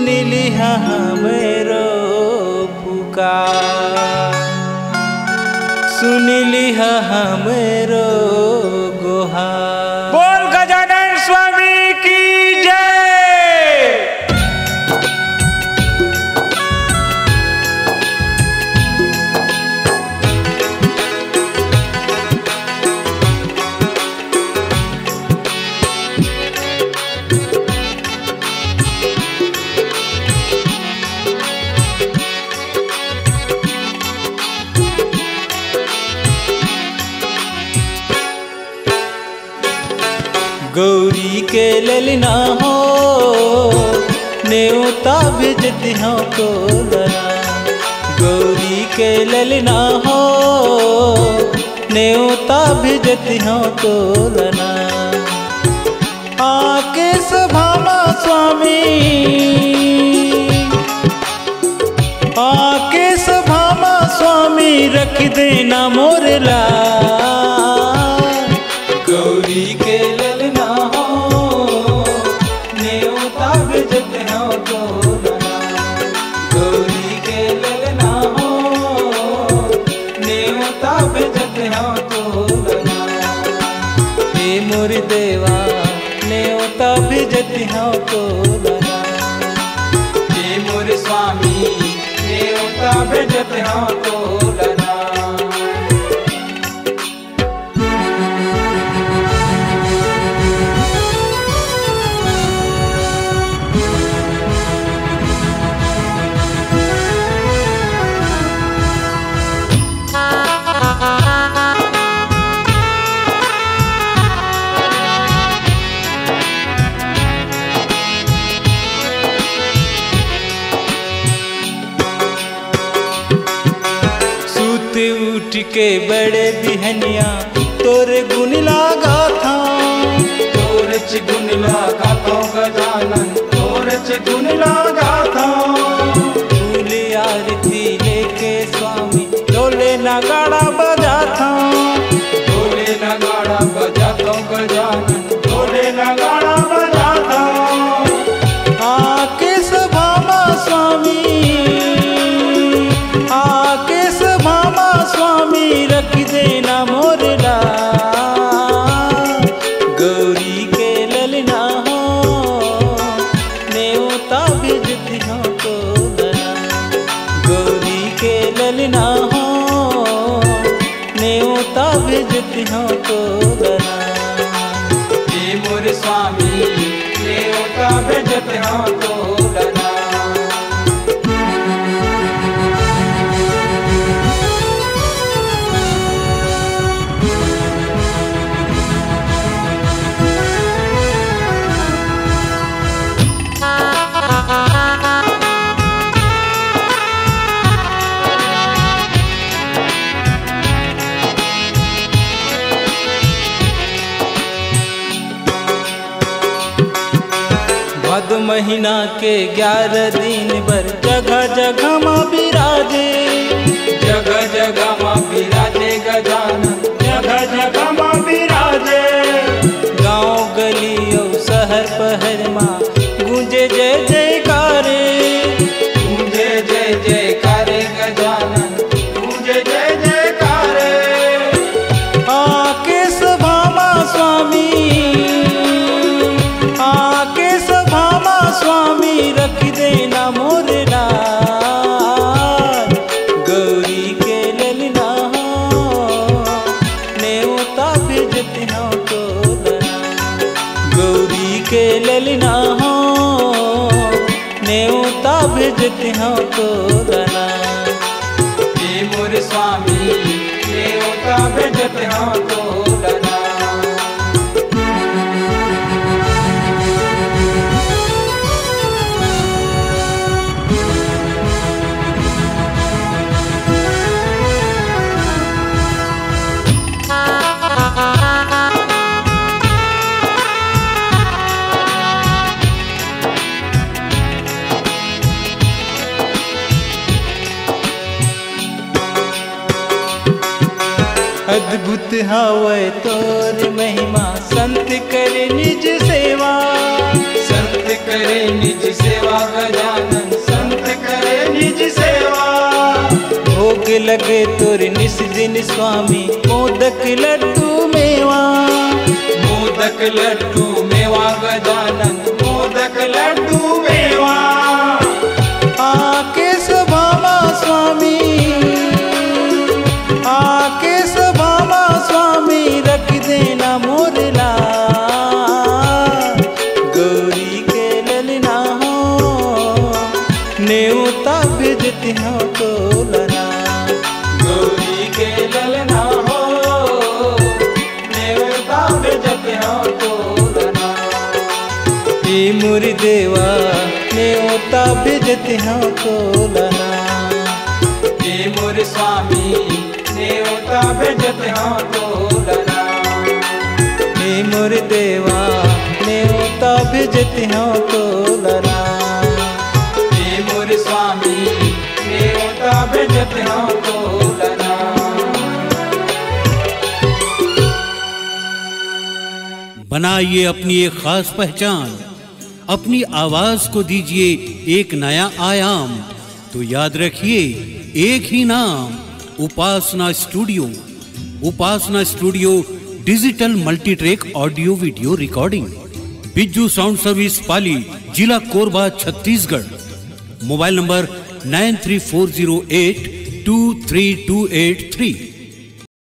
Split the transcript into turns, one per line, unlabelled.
लिहा मेरो पुकार, सुन लिहा मेरो गुहार।
बोल गजानन स्वामी की जय।
गौरी के ललना हो न्योता भेजती हो तोलना, गौरी के ललना हो न्योता भेजती हो तोलना। आके सभामा स्वामी, आके सभामा स्वामी रख देना मोरला। गौरी के ललना हो न्योता भेजते हो तोलना, गौरी के ललना हो न्योता भेजते हो तोलना। हे मोर देवा न्योता भेजती हो तोलना, हे मोर स्वामी न्योता भेजते हो तोलना। उठ के बड़े बिहनिया तोरे गुण लागा था,
तोरे च गुण लागा था गजानन, तोरे च गुण लागा था।
फूल आरती लेके स्वामी डोले नगाड़ा बजा था,
डोले नगाड़ा बजा था गजानन, डोले नगाड़ा बजा था।
आके सभामा स्वामी, आके सभामा स्वामी रख देना मोरला। गौरी के ललना हो न्योता भेजती हो तोलना, गौरी के ललना हो न्योता भेजती हो तोलना।
हे मोर स्वामी न्योता भेजते हो तोलना।
भाद महीना के 11 दिन भर जगह जगह माँ बिराजे,
जगह जगह माँ बिराजे गजानन, जगह जगह माँ बिराजे।
गाँव गली और शहर पहर माँ गूंजे जय जयकारे,
गूंजे जय जयकारे गजानन, गूंजे जय जयकारे।
आके सभामा स्वामी, आके सभामा स्वामी रख देना मोरला। गौरी के ललना हो न्योता भेजती हो तोलना, गौरी के ललना हो न्योता भेजती हो तोलना।
हे मोर स्वामी न्योता भेजते हो तोलना।
अद्भुत हवै तोर महिमा संत करे निज सेवा,
संत करे निज सेवा, गजानन संत करे निज सेवा।
भोग लगे तोर निस दिन स्वामी मोदक लड्डू मेवा।
मोदक लड्डू मेवा गजानन मोदक लड्डू मेवा।
आके सभामा स्वामी, आके सभामा स्वामी रख देना मोरला। गौरी के ललना हो न्योता भेजती हो तो लना।
गौरी के ललना हो न्योता भेजती हो तो लना।
हे मोर देवा न्योता भेजती हो तो लना।
हे मोर स्वामी न्योता भेजती हो तो लना।
हे मोर देवा न्योता भेजती हो तो लना।
हे मोर स्वामी न्योता भेजती हो तो लना।
बनाइए अपनी एक खास पहचान, अपनी आवाज को दीजिए एक नया आयाम। तो याद रखिए एक ही नाम, Upasana studio. Upasana studio digital multitrack audio video recording, Bijju sound service Pali, जिला कोरबा, छत्तीसगढ़। Mobile number 9340823283।